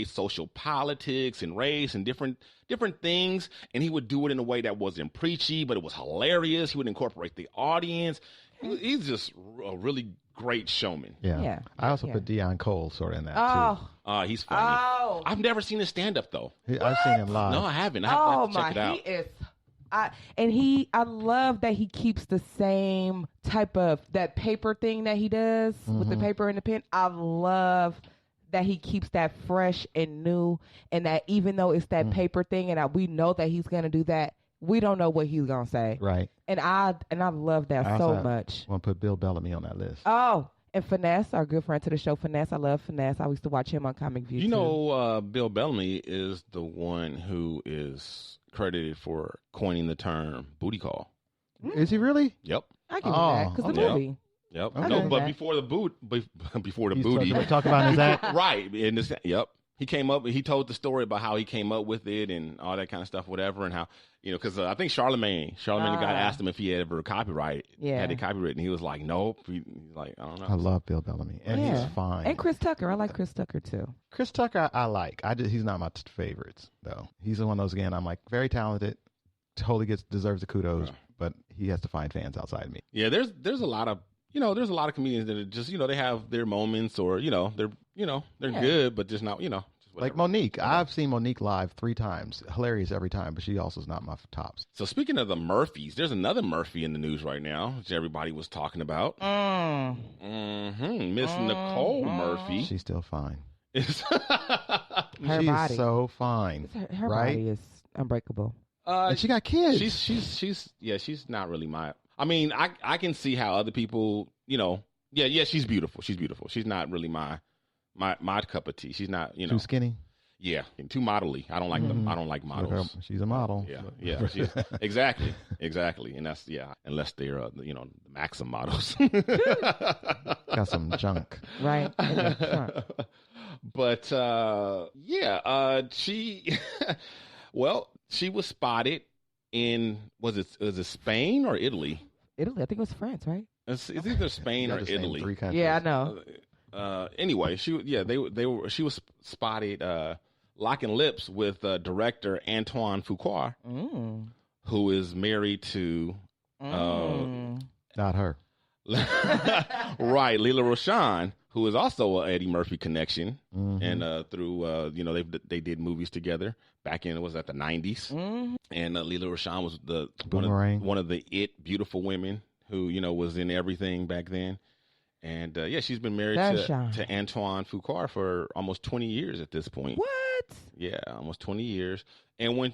social politics and race and different things, and he would do it in a way that wasn't preachy, but it was hilarious. He would incorporate the audience. He's just a really great showman. Yeah. I also put Deion Cole sort of in that too. He's funny. I've never seen his stand up though. I've seen him live. No, I haven't. I have to check it out. He is. I love that he keeps the same type of that paper thing that he does with the paper and the pen. I love that he keeps that fresh and new, and that even though it's that paper thing, and we know that he's gonna do that, we don't know what he's gonna say. Right. And I love that so much. I want to put Bill Bellamy on that list. Oh, and Finesse, our good friend to the show, Finesse. I love Finesse. I used to watch him on Comic View. You know, Bill Bellamy is the one who is credited for coining the term booty call. Is he really? Yep. I give him that because the movie. Yep. Okay. No, but before the booty. Talk about his act. Right. In this, yep. He came up. He told the story about how he came up with it and all that kind of stuff, whatever, and how because I think Charlemagne got asked him if he had ever had it copyrighted, and he was like, nope. He's like, I don't know. I love Bill Bellamy, and he's fine. And Chris Tucker, I like Chris Tucker too. Chris Tucker, I like. He's not my favorites though. He's one of those again. I'm like very talented, totally deserves the kudos, but he has to find fans outside of me. Yeah, there's a lot of there's a lot of comedians that are just they have their moments, or they're good, but just not just like Monique. I've seen Monique live 3 times. Hilarious every time, but she also is not my tops. So speaking of the Murphys, there's another Murphy in the news right now, which everybody was talking about. Miss Nicole Murphy. She's still fine. She's body. So fine. Her body is unbreakable. And she got kids. She's not really my. I mean, I can see how other people, she's beautiful. She's beautiful. She's not really my cup of tea. She's not, too skinny. Yeah, and too modelly. I don't like them. I don't like models. She's a model. Yeah. She's, exactly. And that's unless they're the Maxim models. Got some junk. Right. But she she was spotted in was it Spain or Italy? Italy, I think it was France, right? It's either Spain or Italy. 3 countries. Yeah, I know. Anyway, she was spotted locking lips with director Antoine Fuqua, who is married to not her. Right, Leela Roshan, who is also an Eddie Murphy connection, and through they did movies together back in the 90s, and Leela Roshan was one of the beautiful women who was in everything back then. And she's been married to Antoine Fuqua for almost 20 years at this point. What? Yeah, almost 20 years. And when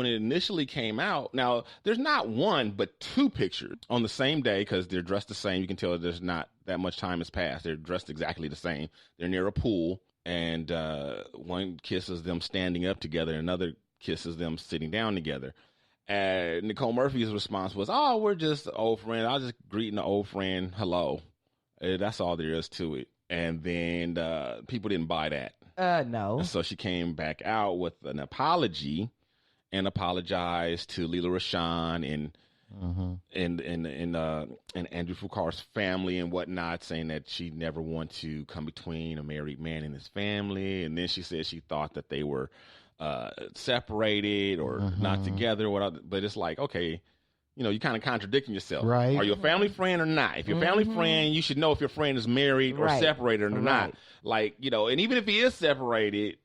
it initially came out, now there's not one but 2 pictures on the same day because they're dressed the same. You can tell there's not that much time has passed. They're dressed exactly the same. They're near a pool, and one kisses them standing up together, and another kisses them sitting down together. Nicole Murphy's response was, "Oh, we're just old friends. I was just greeting an old friend. Hello." That's all there is to it. And then people didn't buy that. No. So she came back out with an apology and apologized to Leela Roshan and Andrew Fuqa's family and whatnot, saying that she never wanted to come between a married man and his family. And then she said she thought that they were separated or not together. But it's like, okay, you kind of contradicting yourself. Right. Are you a family friend or not? If you're a family friend, you should know if your friend is married or separated or not. Like, and even if he is separated.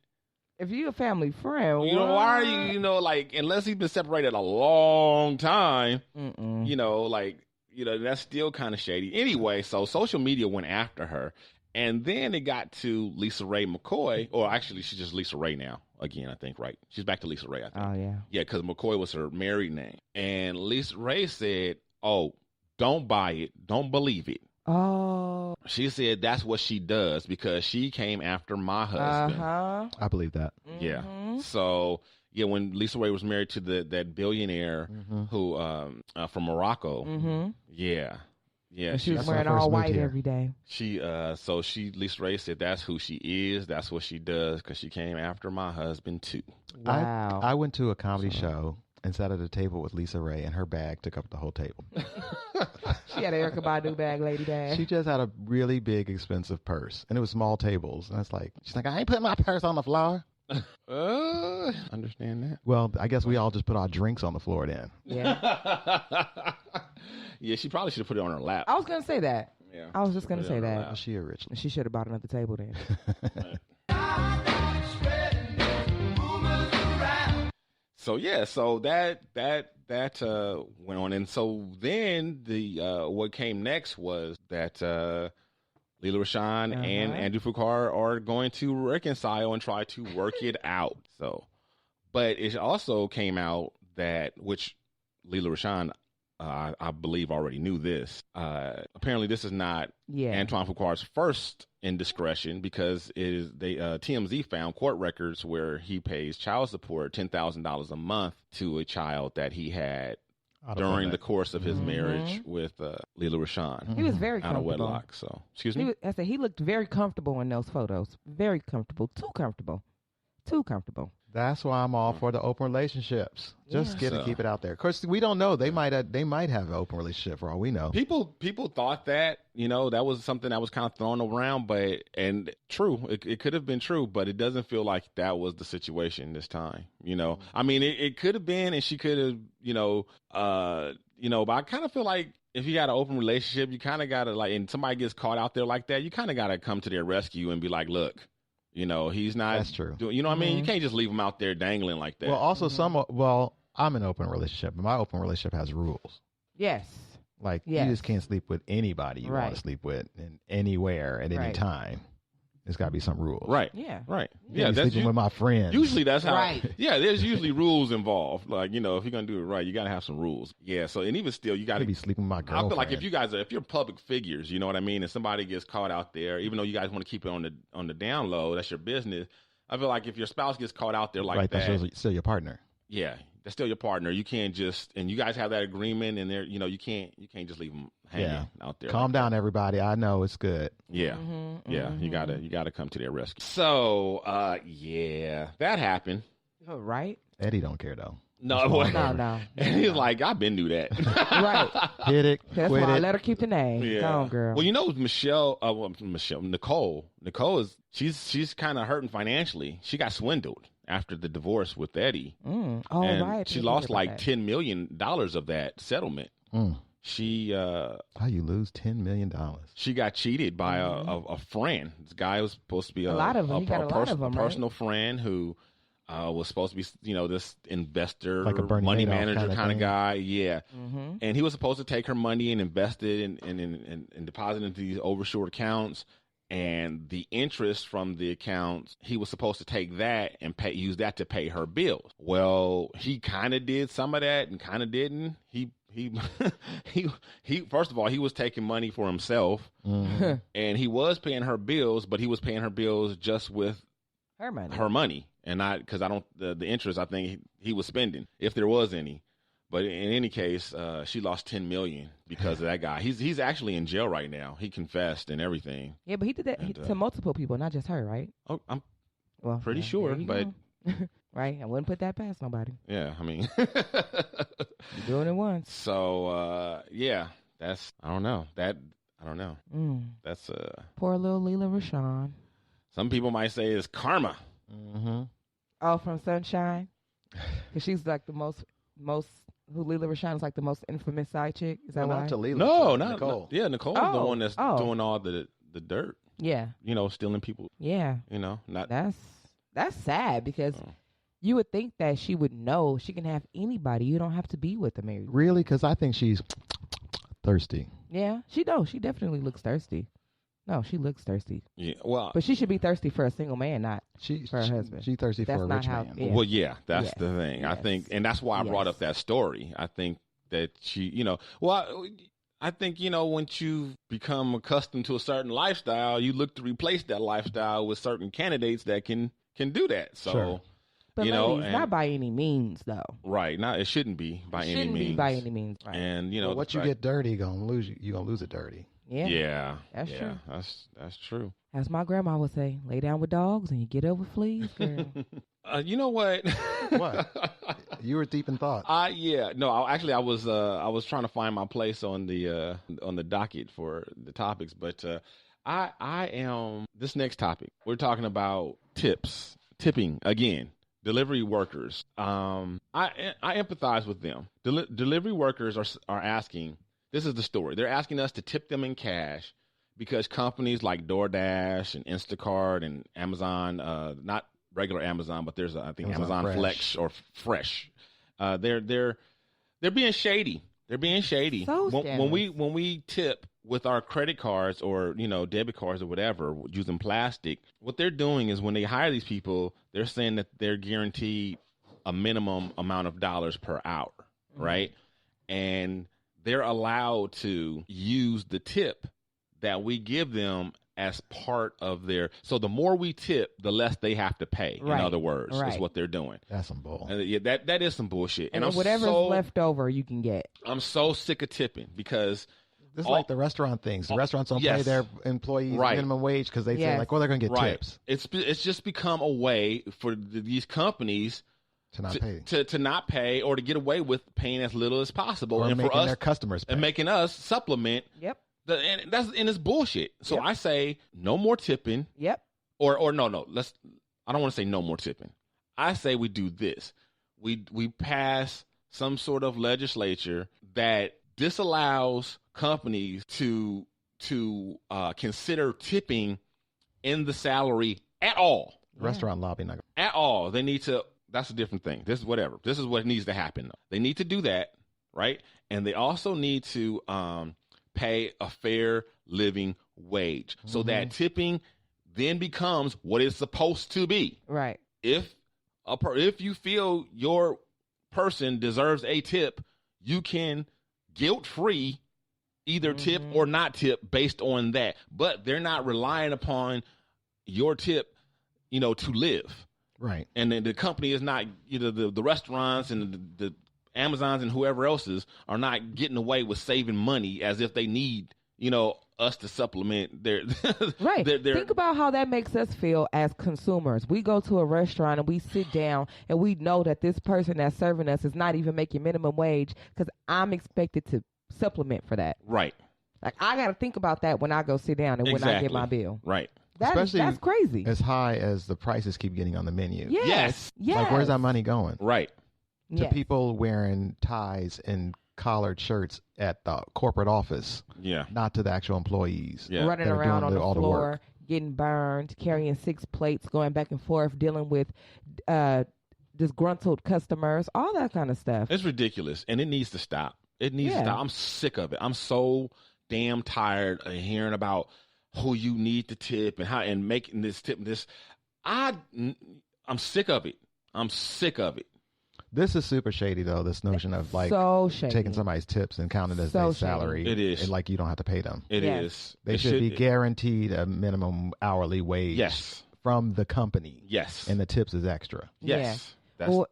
If you're a family friend, why are you, unless he's been separated a long time, that's still kind of shady. Anyway, so social media went after her. And then it got to Lisa Ray McCoy, or actually she's just Lisa Ray now. Again, I think, right? She's back to Lisa Ray, I think. Oh, yeah. Yeah, because McCoy was her married name. And Lisa Ray said, oh, don't buy it. Don't believe it. Oh. She said that's what she does because she came after my husband. I believe that. Yeah. So, when Lisa Ray was married to that billionaire who from Morocco. Yeah. Yeah, and she was wearing all white every day. Lisa Ray said that's who she is. That's what she does because she came after my husband too. Wow. I went to a comedy show and sat at a table with Lisa Ray, and her bag took up the whole table. She had an Erykah Badu bag, lady bag. She just had a really big, expensive purse, and it was small tables. And it's like, she's like, I ain't putting my purse on the floor. Understand that? Well, I guess we all just put our drinks on the floor then. Yeah. Yeah, she probably should have put it on her lap. I was going to say that. Yeah. I was just going to say that. Well, she a rich lady. She should have bought another table then. So yeah, so that went on, and so then the what came next was that Lela Rochon and Andrew Fakar are going to reconcile and try to work it out. So, but it also came out that, which Lela Rochon, I believe, already knew this. Apparently, this is not Antoine Fuqua's first indiscretion, because it is TMZ found court records where he pays child support $10,000 a month to a child that he had during the course of his marriage with Lela Rochon. He was very comfortable. Out of wedlock. So, excuse me? I said he looked very comfortable in those photos. Very comfortable. Too comfortable. Too comfortable. That's why I'm all for the open relationships. Just keep it out there. Of course, we don't know. They might have an open relationship for all we know. People thought that, that was something that was kind of thrown around, and true. It could have been true, but it doesn't feel like that was the situation this time. I mean, it could have been, and she could have, but I kind of feel like if you got an open relationship, you kind of got to, like, and somebody gets caught out there like that, you kind of got to come to their rescue and be like, look, he's not. That's true. What I mean? You can't just leave him out there dangling like that. Well, also I'm in an open relationship, but my open relationship has rules. Yes. Like, you just can't sleep with anybody you want to sleep with and anywhere at any time. There's got to be some rules. Right. Yeah. Right. Yeah, that's sleeping with my friends. Usually that's how. Right. Yeah, there's usually rules involved. Like, if you're going to do it right, you got to have some rules. Yeah, so, and even still, you got to be sleeping with my girlfriend. I feel like if you're public figures, you know what I mean, and somebody gets caught out there, even though you guys want to keep it on the down low, that's your business. I feel like if your spouse gets caught out there like that. That's still your partner. Yeah, that's still your partner. You can't just, and you guys have that agreement, and there, you can't just leave them hanging out there. Calm down, everybody. I know it's good. Yeah, you gotta come to their rescue. So, that happened. Right. Eddie don't care though. No. And he's like, I've been knew that. Right. Hit it. That's quit why it. I let her keep the name. Yeah. Go on, girl. Well, Nicole is she's kind of hurting financially. She got swindled after the divorce with Eddie. Right. She lost like $10 million of that settlement. She how you lose $10 million? She got cheated by a friend. This guy was supposed to be a lot of them. a personal friend who was supposed to be, this investor, like a Bernie money Madoff manager kind of guy. Yeah. Mm-hmm. And he was supposed to take her money and invest it and deposit into these overshort accounts. And the interest from the accounts, he was supposed to take that and use that to pay her bills. Well, he kind of did some of that and kind of didn't. He first of all, he was taking money for himself, and he was paying her bills, but he was paying her bills just with her money, and not because the interest I think he was spending, if there was any. But in any case, she lost $10 million because of that guy. He's actually in jail right now. He confessed and everything. Yeah, but he did that to multiple people, not just her, right? Oh, I'm pretty sure, but right, I wouldn't put that past nobody. Yeah, I mean, you're doing it once. So that's I don't know. That's poor little Lela Rochon. Some people might say it's karma. Mm-hmm. Oh, from Sunshine, because she's like the most. Who Lela Rochon is like the most infamous side chick. Is that why? Not to Lela. No, not Nicole. Nicole's the one that's doing all the dirt. Yeah. Stealing people. Yeah. Not. That's sad because you would think that she would know she can have anybody. You don't have to be with a married. Really? Because I think she's thirsty. Yeah, she does. She definitely looks thirsty. No, she looks thirsty. Yeah, well, but she should be thirsty for a single man, not for her husband. She's thirsty for a rich man. Yeah. Well, yeah, that's the thing. Yes. I think, and that's why I brought up that story. I think that she, I think, once you become accustomed to a certain lifestyle, you look to replace that lifestyle with certain candidates that can do that. So, sure. But ladies, not by any means, though. Right. It shouldn't be by any means. Right. And, what you get dirty, you're going to lose it dirty. Yeah. That's true. That's true. As my grandma would say, lay down with dogs and you get up with fleas, girl. You know what? What? You were deep in thought. Yeah. No, I was trying to find my place on the docket for the topics, but I am this next topic. We're talking about tipping again. Delivery workers. I empathize with them. Delivery workers are asking. This is the story. They're asking us to tip them in cash because companies like DoorDash and Instacart and Amazon, not regular Amazon, but there's I think Amazon Flex or Fresh. They're being shady. They're being shady. So when we tip with our credit cards or debit cards or whatever using plastic, what they're doing is when they hire these people, they're saying that they're guaranteed a minimum amount of dollars per hour, right? And they're allowed to use the tip that we give them as part of their. So the more we tip, the less they have to pay. Right. In other words, right. is what they're doing. That's some bull. Yeah, that is some bullshit. And whatever's left over, you can get. I'm so sick of tipping because this is like the restaurant things. The restaurants don't pay their employees minimum wage because they say like, well, they're going to get tips. It's just become a way for these companies to not pay or to get away with paying as little as possible, or and making for us their customers pay. And making us supplement. Yep. And it's bullshit. So I say no more tipping. Yep. Or no. I don't want to say no more tipping. I say we do this. We pass some sort of legislature that disallows companies to consider tipping in the salary at all. Restaurant lobby, not at all. They need to. That's a different thing. This is whatever. This is what needs to happen. Though. They need to do that, right? And they also need to pay a fair living wage so that tipping then becomes what it's supposed to be. Right. If you feel your person deserves a tip, you can guilt-free either tip or not tip based on that. But they're not relying upon your tip, to live. Right. And then the company is not, the restaurants and the Amazons and whoever else's are not getting away with saving money as if they need, us to supplement their right. Their, Think about how that makes us feel as consumers. We go to a restaurant and we sit down and we know that this person that's serving us is not even making minimum wage because I'm expected to supplement for that. Right. Like I got to think about that when I go sit down and when I get my bill. Right. That's crazy. As high as the prices keep getting on the menu. Yes. Like where's that money going? Right. To people wearing ties and collared shirts at the corporate office. Yeah. Not to the actual employees. Yeah. Running around on the floor, getting burned, carrying 6 plates, going back and forth, dealing with disgruntled customers, all that kind of stuff. It's ridiculous, and it needs to stop. It needs to stop. I'm sick of it. I'm so damn tired of hearing about who you need to tip and how and making this tip. I'm sick of it. I'm sick of it. This is super shady, though, this notion of like taking somebody's tips and counting as their salary. It is. And like you don't have to pay them. It is. They should be guaranteed a minimum hourly wage from the company. Yes. And the tips is extra. Yes. Yeah.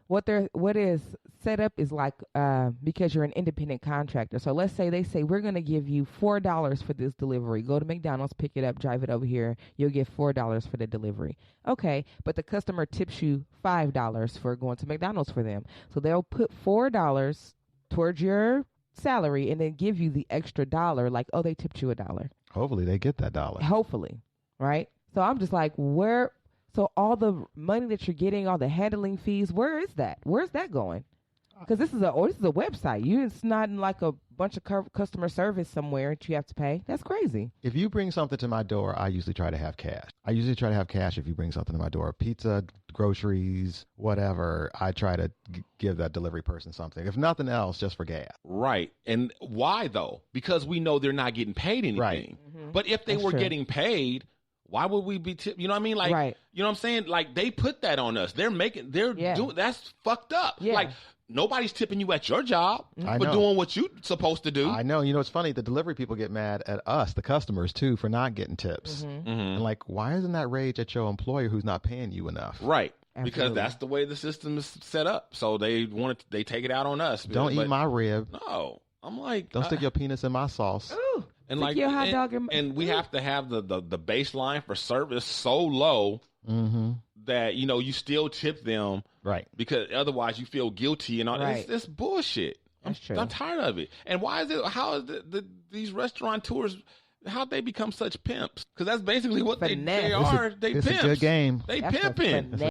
What is set up is like because you're an independent contractor. So let's say they say we're going to give you $4 for this delivery. Go to McDonald's, pick it up, drive it over here. You'll get $4 for the delivery. Okay, but the customer tips you $5 for going to McDonald's for them. So they'll put $4 towards your salary and then give you the extra $1. Like, oh, they tipped you $1. Hopefully they get that $1. Hopefully, right? So I'm just like, where? So all the money that you're getting, all the handling fees, where is that? Where's that going? Because this is a website. It's not in like a bunch of customer service somewhere that you have to pay. That's crazy. If you bring something to my door, I usually try to have cash. If you bring something to my door, pizza, groceries, whatever, I try to give that delivery person something. If nothing else, just for gas. Right. And why though? Because we know they're not getting paid anything. Right. Mm-hmm. But if they were getting paid, why would we be you know what I mean? Like, you know what I'm saying? Like, they put that on us. They're doing, that's fucked up. Yeah. Like, nobody's tipping you at your job for doing what you're supposed to do. I know. You know, it's funny. The delivery people get mad at us, the customers, too, for not getting tips. Mm-hmm. Mm-hmm. And like, why isn't that rage at your employer who's not paying you enough? Right. Absolutely. Because that's the way the system is set up. So they take it out on us. Don't eat my rib. No. I'm like, don't stick your penis in my sauce. Ooh. And like, and we have to have the baseline for service so low that, you know, you still tip them. Right. Because otherwise you feel guilty and all. Right. It's bullshit. That's true. I'm tired of it. And why is it? How is these restaurateurs? How'd they become such pimps? Because that's basically what they Finesse. are. They It's pimps. a good game. They That's a pimping. finesse.